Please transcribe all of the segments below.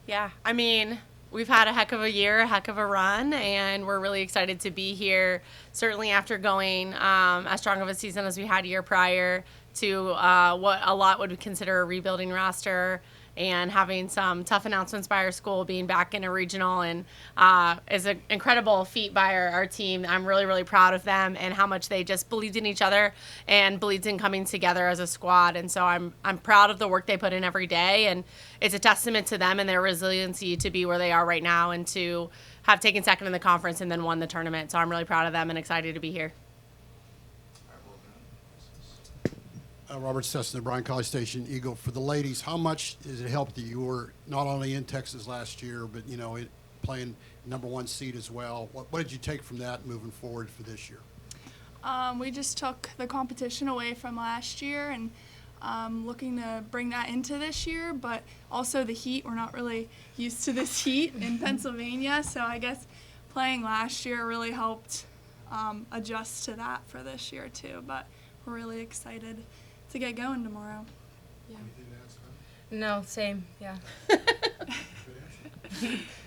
Yeah, I mean, we've had a heck of a year, a heck of a run, and we're really excited to be here. Certainly after going as strong of a season as we had year prior to what a lot would consider a rebuilding roster, and having some tough announcements by our school, being back in a regional, and is an incredible feat by our team. I'm really, really proud of them and how much they just believed in each other and believed in coming together as a squad. And so I'm proud of the work they put in every day, and it's a testament to them and their resiliency to be where they are right now and to have taken second in the conference and then won the tournament. So I'm really proud of them and excited to be here. Robert Sesson, the Bryan-College Station Eagle. For the ladies, how much has it helped that you were not only in Texas last year, but, playing #1 seed as well? What did you take from that moving forward for this year? We just took the competition away from last year and looking to bring that into this year, but also the heat. We're not really used to this heat in Pennsylvania, so I guess playing last year really helped adjust to that for this year too, but we're really excited to get going tomorrow. Yeah. No, same. Yeah.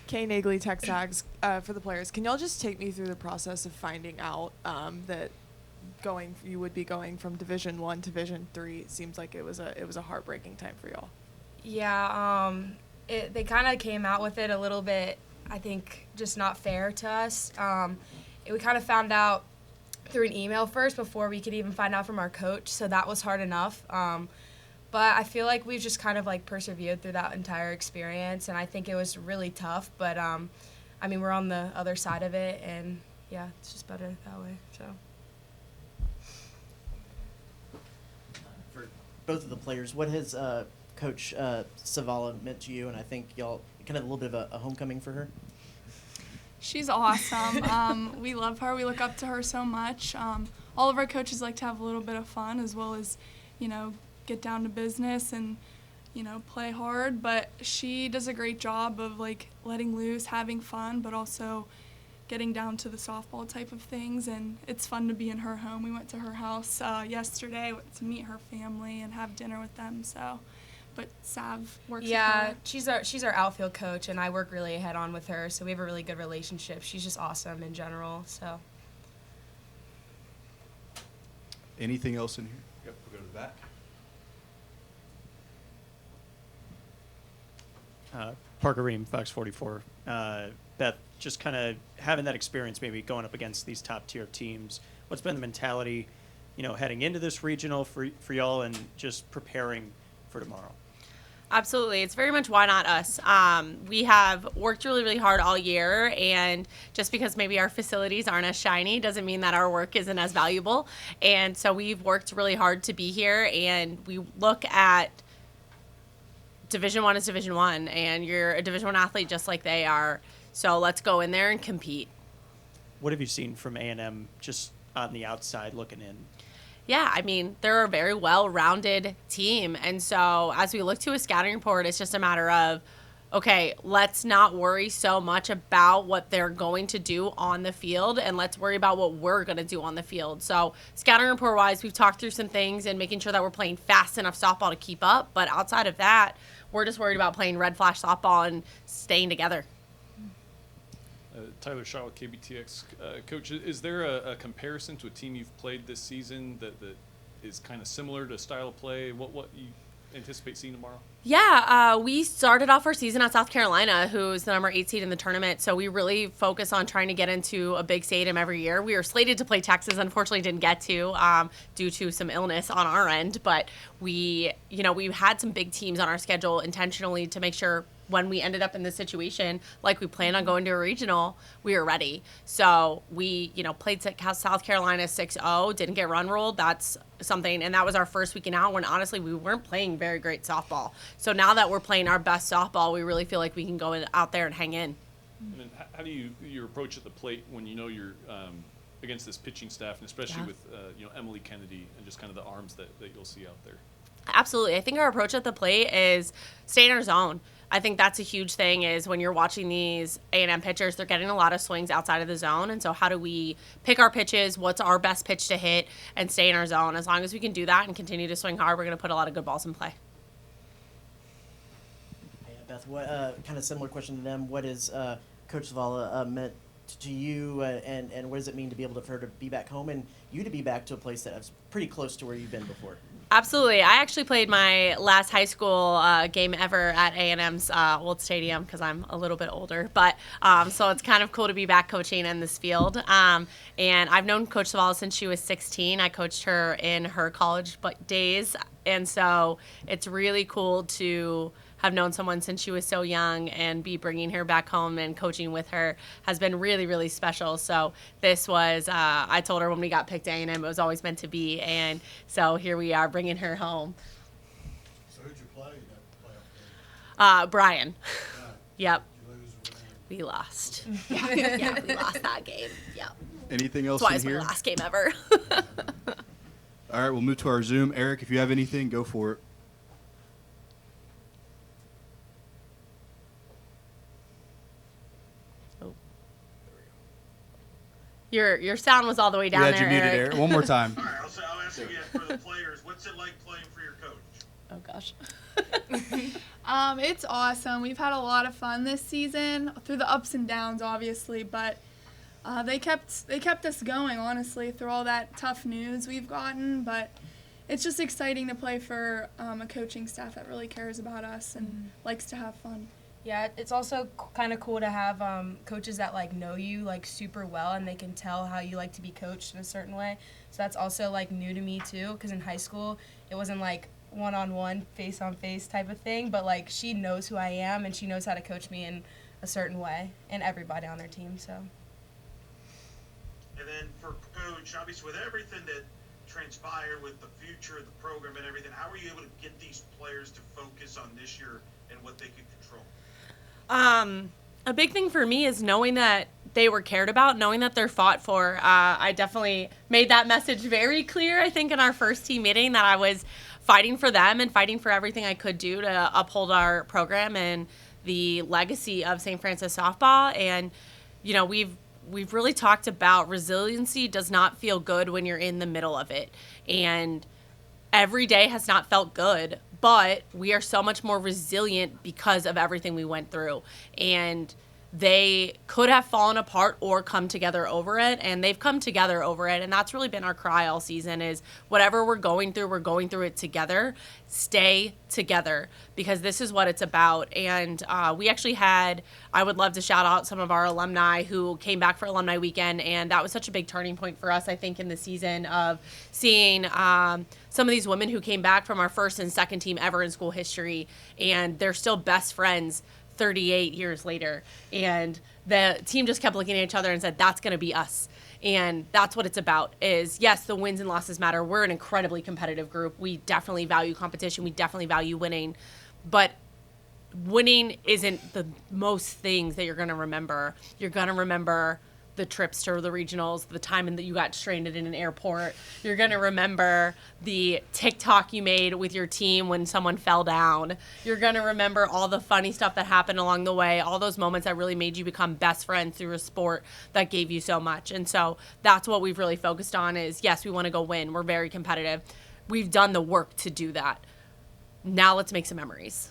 Kay Nagley, TexAgs, for the players. Can y'all just take me through the process of finding out that you would be going from Division I to Division III? It seems like it was a heartbreaking time for y'all. Yeah. They kind of came out with it a little bit, I think, just not fair to us. We kind of found out through an email first before we could even find out from our coach, so that was hard enough. But I feel like we've just kind of persevered through that entire experience, and I think it was really tough. But we're on the other side of it, and yeah, it's just better that way. So. For both of the players, what has Coach Savannah meant to you? And I think y'all kind of a little bit of a homecoming for her. She's awesome. We love her. We look up to her so much. All of our coaches like to have a little bit of fun as well as, get down to business and, play hard. But she does a great job of, letting loose, having fun, but also getting down to the softball type of things. And it's fun to be in her home. We went to her house yesterday to meet her family and have dinner with them. So. But Sav works with her. Yeah, she's our outfield coach, and I work really head-on with her, so we have a really good relationship. She's just awesome in general, so. Anything else in here? Yep, we'll go to the back. Parker Ream, Fox 44. Beth, just kind of having that experience maybe going up against these top-tier teams, what's been the mentality, heading into this regional for y'all and just preparing for tomorrow? Absolutely. It's very much why not us. We have worked really, really hard all year, and just because maybe our facilities aren't as shiny doesn't mean that our work isn't as valuable. And so we've worked really hard to be here, and we look at Division I as Division I, and you're a Division I athlete just like they are. So let's go in there and compete. What have you seen from A&M just on the outside looking in? Yeah, they're a very well-rounded team. And so as we look to a scouting report, it's just a matter of, okay, let's not worry so much about what they're going to do on the field, and let's worry about what we're going to do on the field. So scouting report-wise, we've talked through some things and making sure that we're playing fast enough softball to keep up. But outside of that, we're just worried about playing red flash softball and staying together. Tyler Shaw with KBTX. Coach, is there a comparison to a team you've played this season that is kind of similar to style of play? What you anticipate seeing tomorrow? Yeah, we started off our season at South Carolina, who's the number 8 seed in the tournament. So we really focus on trying to get into a big stadium every year. We were slated to play Texas, unfortunately didn't get to due to some illness on our end. But we had some big teams on our schedule intentionally to make sure when we ended up in this situation, like we planned on going to a regional, we were ready. So we, played South Carolina 6-0, didn't get run ruled. That's something, and that was our first weekend out when honestly we weren't playing very great softball. So now that we're playing our best softball, we really feel like we can go out there and hang in. And then how do your approach at the plate when you're against this pitching staff, and especially with Emily Kennedy and just kind of the arms that you'll see out there? Absolutely. I think our approach at the plate is stay in our zone. I think that's a huge thing is when you're watching these A&M pitchers, they're getting a lot of swings outside of the zone. And so how do we pick our pitches? What's our best pitch to hit and stay in our zone? As long as we can do that and continue to swing hard, we're going to put a lot of good balls in play. Beth. What kind of similar question to them? What is Coach Zavala meant to you, and what does it mean to be able for her to be back home and you to be back to a place that's pretty close to where you've been before? Absolutely. I actually played my last high school game ever at A&M's old stadium because I'm a little bit older. But so it's kind of cool to be back coaching in this field. And I've known Coach Zavala since she was 16. I coached her in her college days. And so it's really cool to have known someone since she was so young, and be bringing her back home and coaching with her has been really, really special. So this was, I told her when we got picked A&M, it was always meant to be. And so here we are bringing her home. So who'd you play that playoff game? Brian. Yep. Did you lose or win? We lost. Yeah, we lost that game. Yep. Anything else That's why in it's my here? last game ever. All right, we'll move to our Zoom. Eric, if you have anything, go for it. Your sound was all the way down We had there, you muted, Eric. Eric. One more time. All right, I'll ask you again for the players. What's it like playing for your coach? Oh gosh. It's awesome. We've had a lot of fun this season through the ups and downs, obviously, but they kept us going, honestly, through all that tough news we've gotten. But it's just exciting to play for a coaching staff that really cares about us and likes to have fun. Yeah, it's also kind of cool to have coaches that know you super well, and they can tell how you like to be coached in a certain way. So that's also new to me too, because in high school it wasn't one-on-one, face-on-face type of thing, but she knows who I am, and she knows how to coach me in a certain way, and everybody on her team. So. And then for coach, obviously with everything that transpired with the future of the program and everything, how were you able to get these players to focus on this year and what they could control? A big thing for me is knowing that they were cared about, knowing that they're fought for. I definitely made that message very clear, I think, in our first team meeting, that I was fighting for them and fighting for everything I could do to uphold our program and the legacy of St. Francis softball. And, we've really talked about resiliency does not feel good when you're in the middle of it. And every day has not felt good, but we are so much more resilient because of everything we went through. And they could have fallen apart or come together over it, and they've come together over it. And that's really been our cry all season, is whatever we're going through it together. Stay together, because this is what it's about. And we actually I would love to shout out some of our alumni who came back for alumni weekend, and that was such a big turning point for us, I think, in the season, of seeing some of these women who came back from our first and second team ever in school history, and they're still best friends 38 years later. And the team just kept looking at each other and said, that's going to be us. And that's what it's about, is, yes, the wins and losses matter. We're an incredibly competitive group. We definitely value competition. We definitely value winning. But winning isn't the most things that you're going to remember. You're going to remember the trips to the regionals, the time that you got stranded in an airport. You're going to remember the TikTok you made with your team when someone fell down. You're going to remember all the funny stuff that happened along the way, all those moments that really made you become best friends through a sport that gave you so much. And so that's what we've really focused on, is, yes, we want to go win. We're very competitive. We've done the work to do that. Now let's make some memories.